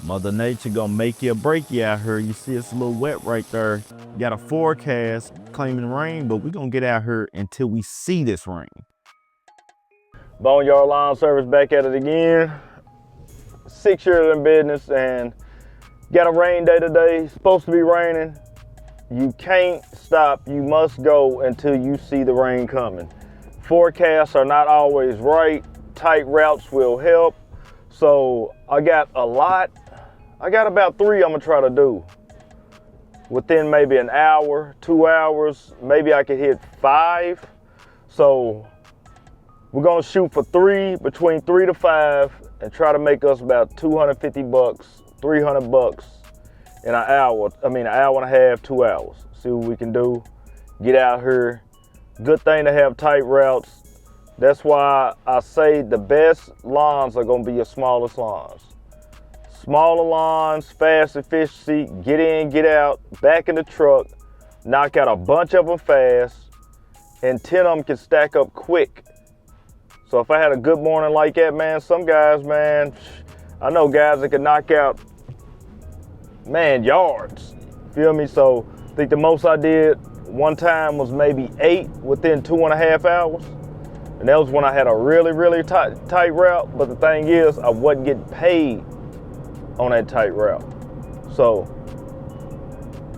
Mother Nature gonna make you or break you out here. You see it's a little wet right there. Got a forecast claiming rain, but we're gonna get out here until we see this rain. Boneyard Lawn Service back at it again. 6 years in business and got a rain day today. It's supposed to be raining. You can't stop, you must go until you see the rain coming. Forecasts are not always right. Tight routes will help. So I got about 3 I'm gonna try to do. Within maybe an hour, 2 hours, maybe I could hit 5. So we're gonna shoot for 3, between 3 to 5, and try to make us about 250 bucks, 300 bucks in an hour and a half, 2 hours. See what we can do, get out here. Good thing to have tight routes. That's why I say the best lawns are gonna be your smallest lawns. Smaller lawns, fast efficiency, get in, get out, back in the truck, knock out a bunch of them fast, and 10 of them can stack up quick. So if I had a good morning like that, man, some guys, man, I know guys that can knock out, man, yards, feel me? So I think the most I did one time was maybe 8 within 2.5 hours. And that was when I had a really, really tight route. But the thing is, I wasn't getting paid on that tight route. So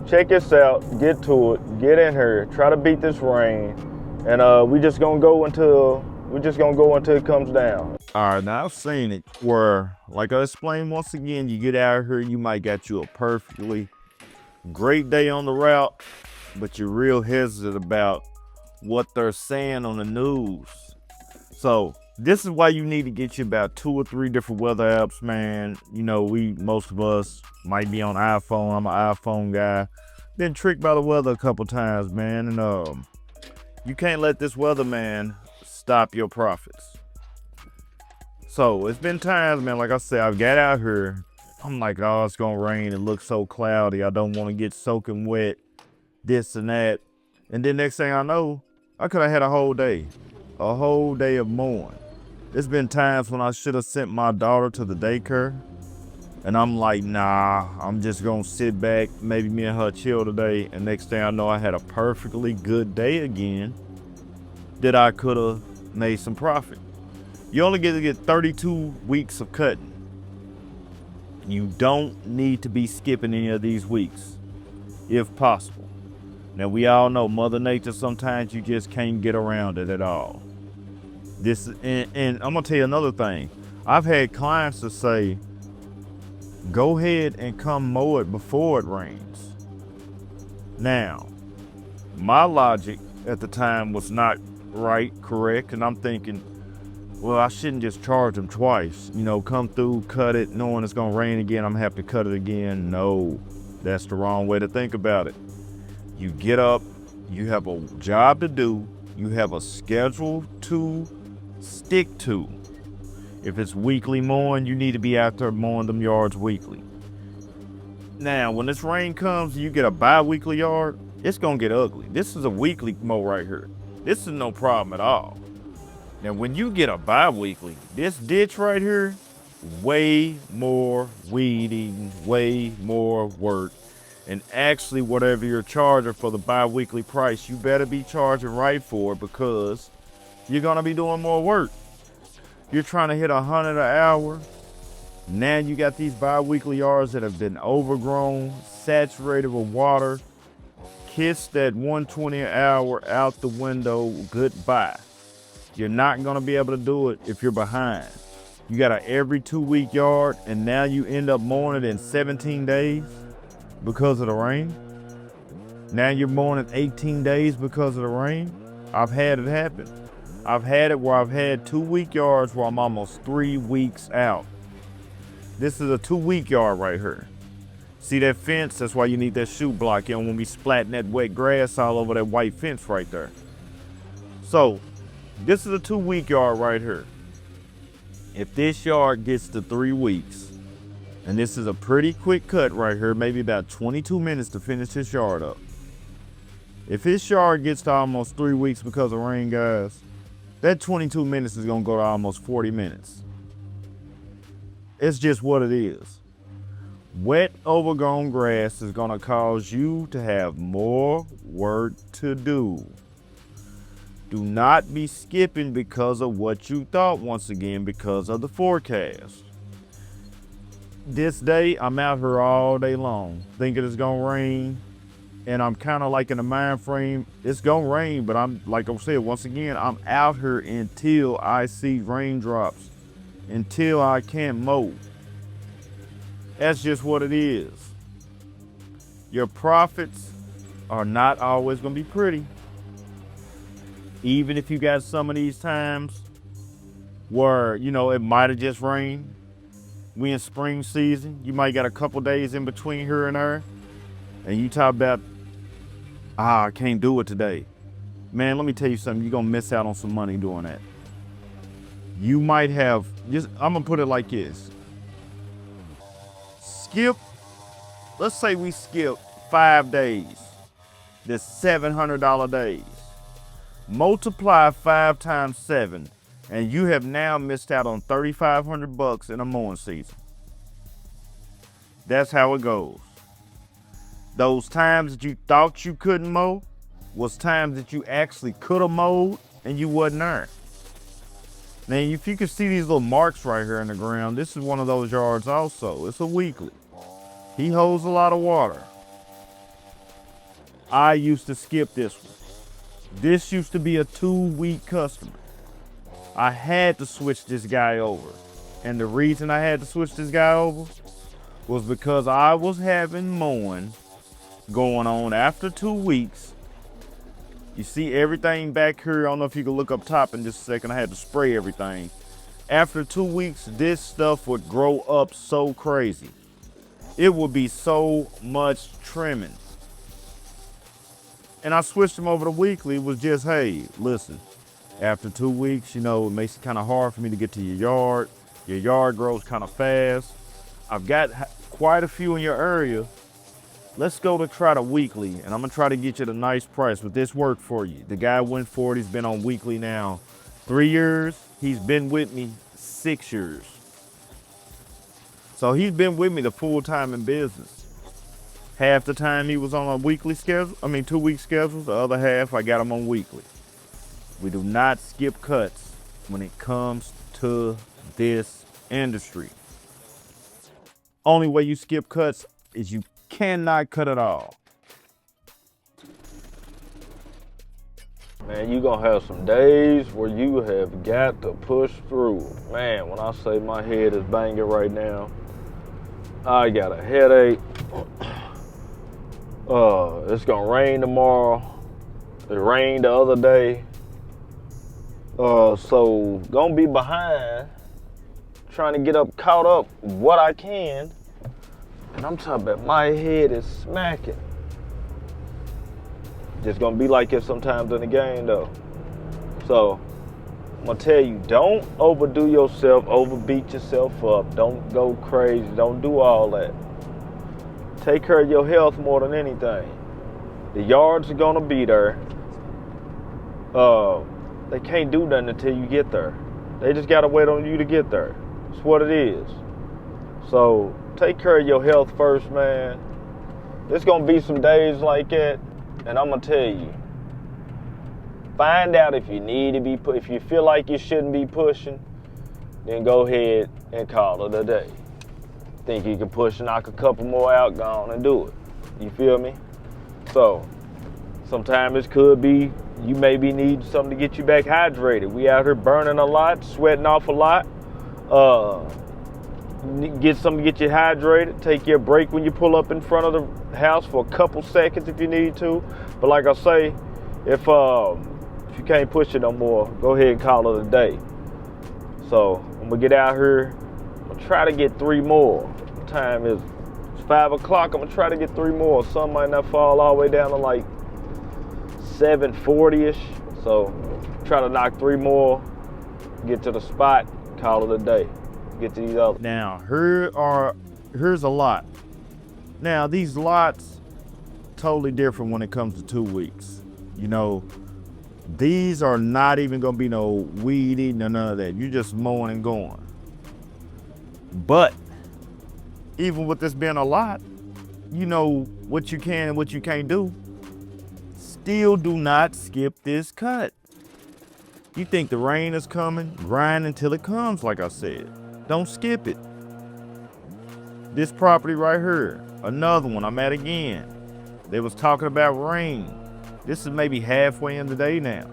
check this out, get to it, get in here, try to beat this rain. And we just gonna go until it comes down. All right, now I've seen it where, like I explained once again, you get out here, you might got you a perfectly great day on the route, but you're real hesitant about what they're saying on the news. So this is why you need to get you about 2 or 3 different weather apps, man. You know, most of us might be on iPhone. I'm an iPhone guy. Been tricked by the weather a couple times, man. And you can't let this weather, man, stop your profits. So it's been times, man, like I said, I've got out here. I'm like, oh, it's gonna rain. It looks so cloudy. I don't want to get soaking wet, this and that. And then next thing I know, I could have had a whole day of mowing. There's been times when I should have sent my daughter to the daycare, and I'm like, nah, I'm just gonna sit back, maybe me and her chill today. And next thing I know, I had a perfectly good day again that I could have made some profit. You only get to get 32 weeks of cutting. You don't need to be skipping any of these weeks, if possible. Now, we all know Mother Nature, sometimes you just can't get around it at all. And I'm gonna tell you another thing. I've had clients that say, go ahead and come mow it before it rains. Now, my logic at the time was not correct, and I'm thinking, well, I shouldn't just charge them twice. You know, come through, cut it, knowing it's gonna rain again, I'm gonna have to cut it again. No, that's the wrong way to think about it. You get up, you have a job to do, you have a schedule to stick to. If it's weekly mowing, you need to be out there mowing them yards weekly. Now, when this rain comes, you get a bi-weekly yard, it's gonna get ugly. This is a weekly mow right here. This is no problem at all. Now, when you get a bi-weekly, this ditch right here, way more weeding, way more work. And actually, whatever you're charging for the bi-weekly price, you better be charging right for it, because you're gonna be doing more work. You're trying to hit 100 an hour. Now you got these bi-weekly yards that have been overgrown, saturated with water. Kiss that 120 an hour out the window, goodbye. You're not gonna be able to do it if you're behind. You got an every 2-week yard, and now you end up mowing it in 17 days because of the rain. Now you're mowing it 18 days because of the rain. I've had it happen. I've had it where I've had 2-week yards where I'm almost 3 weeks out. This is a 2-week yard right here. See that fence? That's why you need that chute block. You don't want to be splatting that wet grass all over that white fence right there. So this is a 2-week yard right here. If this yard gets to 3 weeks, and this is a pretty quick cut right here, maybe about 22 minutes to finish this yard up. If this yard gets to almost 3 weeks because of rain, guys, that 22 minutes is gonna go to almost 40 minutes. It's just what it is. Wet overgrown grass is gonna cause you to have more work to do. Do not be skipping because of what you thought, once again, because of the forecast. This day, I'm out here all day long, thinking it's gonna rain, and I'm kind of like in the mind frame, it's gonna rain, but I'm, like I said, once again, I'm out here until I see raindrops, until I can't mow. That's just what it is. Your profits are not always gonna be pretty. Even if you got some of these times where, it might have just rained. We in spring season, you might got a couple days in between here and there, and you talk about, I can't do it today. Man, let me tell you something, you're gonna miss out on some money doing that. You might have, I'm gonna put it like this. Let's say we skip 5 days, that's $700 days. Multiply 5 times 7, and you have now missed out on $3,500 in a mowing season. That's how it goes. Those times that you thought you couldn't mow was times that you actually could have mowed and you wasn't there. Now, if you can see these little marks right here in the ground, this is one of those yards also. It's a weekly. He holds a lot of water. I used to skip this one. This used to be a 2-week customer. I had to switch this guy over. And the reason I had to switch this guy over was because I was having mowing going on after 2 weeks. You see everything back here. I don't know if you can look up top in just a second. I had to spray everything. After 2 weeks, this stuff would grow up so crazy. It would be so much trimming. And I switched him over to weekly. It was just, hey, listen, after 2 weeks, it makes it kind of hard for me to get to your yard. Your yard grows kind of fast. I've got quite a few in your area. Let's go to try the weekly, and I'm gonna try to get you the nice price. Would this work for you? The guy went for it. He's been on weekly now 3 years. He's been with me 6 years. So he's been with me the full time in business. Half the time he was on a weekly schedule, 2-week schedule. The other half, I got him on weekly. We do not skip cuts when it comes to this industry. Only way you skip cuts is you cannot cut it all. Man, you gonna have some days where you have got to push through. Man, when I say my head is banging right now, I got a headache. It's gonna rain tomorrow. It rained the other day. So gonna be behind, trying to get caught up what I can. And I'm talking about my head is smacking. Just gonna be like it sometimes in the game though. So I'm gonna tell you, don't overdo yourself, overbeat yourself up. Don't go crazy, don't do all that. Take care of your health more than anything. The yards are gonna be there. They can't do nothing until you get there. They just gotta wait on you to get there. That's what it is. So take care of your health first, man. There's gonna be some days like that, and I'm gonna tell you, find out if you need to be if you feel like you shouldn't be pushing, then go ahead and call it a day. Think you can push and knock a couple more out, go on and do it. You feel me? So sometimes it could be you maybe need something to get you back hydrated. We out here burning a lot, sweating off a lot. Get something to get you hydrated. Take your break when you pull up in front of the house for a couple seconds if you need to. But like I say, if you can't push it no more, go ahead and call it a day. So I'm gonna get out here. I'm gonna try to get 3 more. What time is it's 5 o'clock. I'm gonna try to get 3 more. Some might not fall all the way down to like 7:40ish. So try to knock 3 more, get to the spot, call it a day. Get to these others. Now here's a lot. Now these lots totally different when it comes to 2 weeks. These are not even gonna be no weed eating or none of that. You're just mowing and going. But even with this being a lot, you know what you can and what you can't do. Still do not skip this cut. You think the rain is coming, grind until it comes, like I said. Don't skip it. This property right here, another one I'm at again. They was talking about rain. This is maybe halfway in the day now.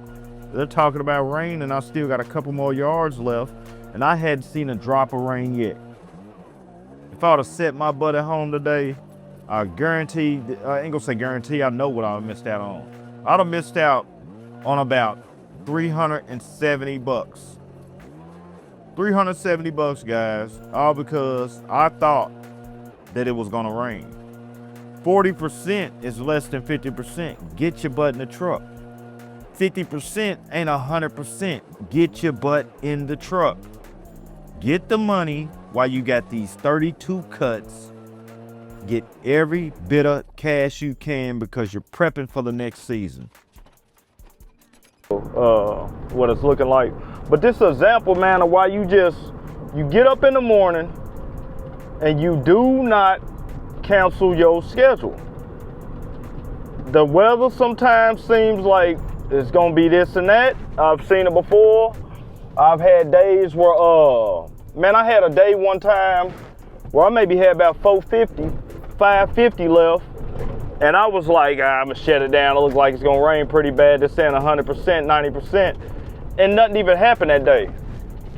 They're talking about rain and I still got a couple more yards left and I hadn't seen a drop of rain yet. If I would have set my butt at home today, I guarantee, I ain't gonna say guarantee, I know what I missed out on. I'd have missed out on about 370 bucks. 370 bucks, guys, all because I thought that it was gonna rain. 40% is less than 50%. Get your butt in the truck. 50% ain't 100%. Get your butt in the truck. Get the money while you got these 32 cuts. Get every bit of cash you can because you're prepping for the next season. What it's looking like. But this is an example, man, of why you get up in the morning and you do not cancel your schedule. The weather sometimes seems like it's gonna be this and that. I've seen it before. I've had days where, man, I had a day one time where I maybe had about 550 left. And I was like, I'm gonna shut it down. It looks like it's gonna rain pretty bad. They're saying 100%, 90%. And nothing even happened that day.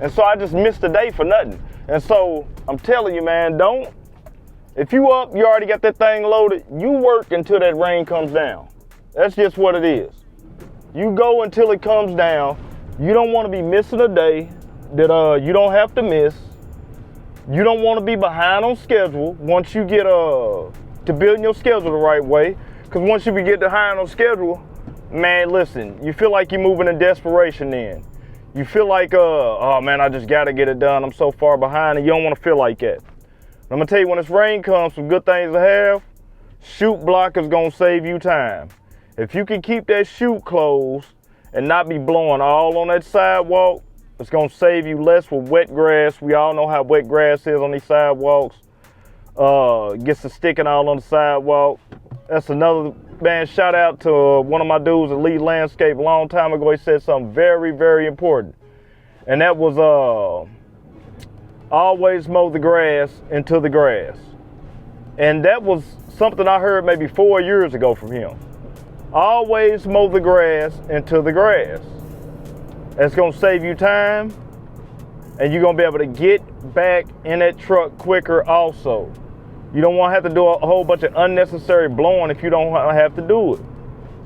And so I just missed the day for nothing. And so I'm telling you, man, if you up, you already got that thing loaded, you work until that rain comes down. That's just what it is. You go until it comes down. You don't want to be missing a day that you don't have to miss. You don't want to be behind on schedule once you get to building your schedule the right way. Because once you get behind on schedule, man, listen, you feel like you're moving in desperation then. You feel like, oh man, I just got to get it done. I'm so far behind, and you don't want to feel like that. I'm gonna tell you, when this rain comes, some good things to have. Chute block is gonna save you time. If you can keep that chute closed and not be blowing all on that sidewalk, it's gonna save you less with wet grass. We all know how wet grass is on these sidewalks. Gets to sticking all on the sidewalk. That's another, man, shout out to one of my dudes at Lead Landscape a long time ago. He said something very, very important. And that was, always mow the grass into the grass. And that was something I heard maybe 4 years ago from him. Always mow the grass into the grass. That's gonna save you time, and you're gonna be able to get back in that truck quicker also. You don't wanna have to do a whole bunch of unnecessary blowing if you don't have to do it.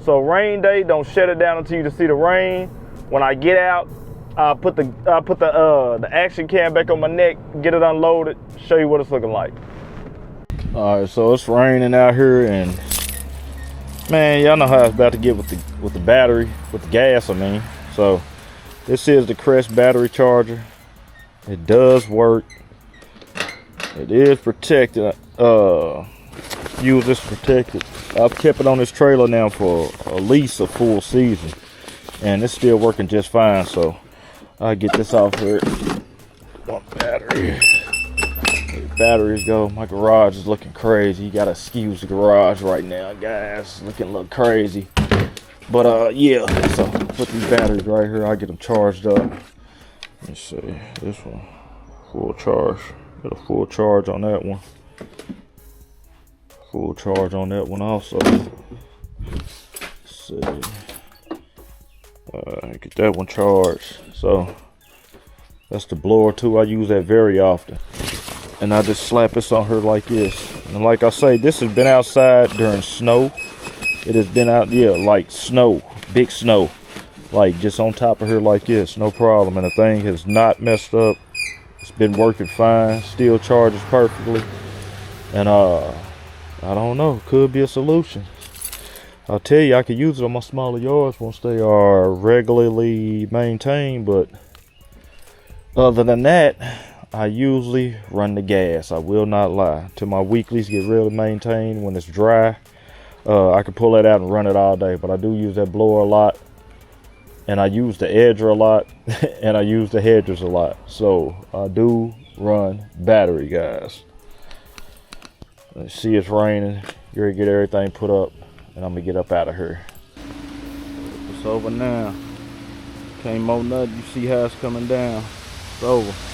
So rain day, don't shut it down until you see the rain. When I get out, I'll put the action cam back on my neck, get it unloaded, show you what it's looking like. All right, so it's raining out here, and man, y'all know how it's about to get with the battery, with the gas, I mean. So this is the Crest battery charger. It does work. It is protected. Use this protected. I've kept it on this trailer now for at least a full season, and it's still working just fine. So I'll get this off here. One battery. Batteries go. My garage is looking crazy. You gotta excuse the garage right now, guys. It's looking a little crazy. But yeah, so put these batteries right here. I'll get them charged up. Let me see. This one, full charge. Got a full charge on that one. Full charge on that one also. Let's see. Get that one charged. So that's the blower too. I use that very often. And I just slap this on her like this. And like I say, this has been outside during snow. It has been out, yeah, like snow, big snow. Like just on top of her like this, no problem. And the thing has not messed up. It's been working fine, still charges perfectly. And I don't know, could be a solution. I'll tell you, I could use it on my smaller yards once they are regularly maintained. But other than that, I usually run the gas. I will not lie. Till my weeklies get really maintained, when it's dry, I can pull that out and run it all day. But I do use that blower a lot, and I use the edger a lot, and I use the hedgers a lot. So I do run battery, guys. Let's see, it's raining. You're gonna get everything put up, and I'm gonna get up out of here. It's over now. Can't mow nothing. You see how it's coming down. It's over.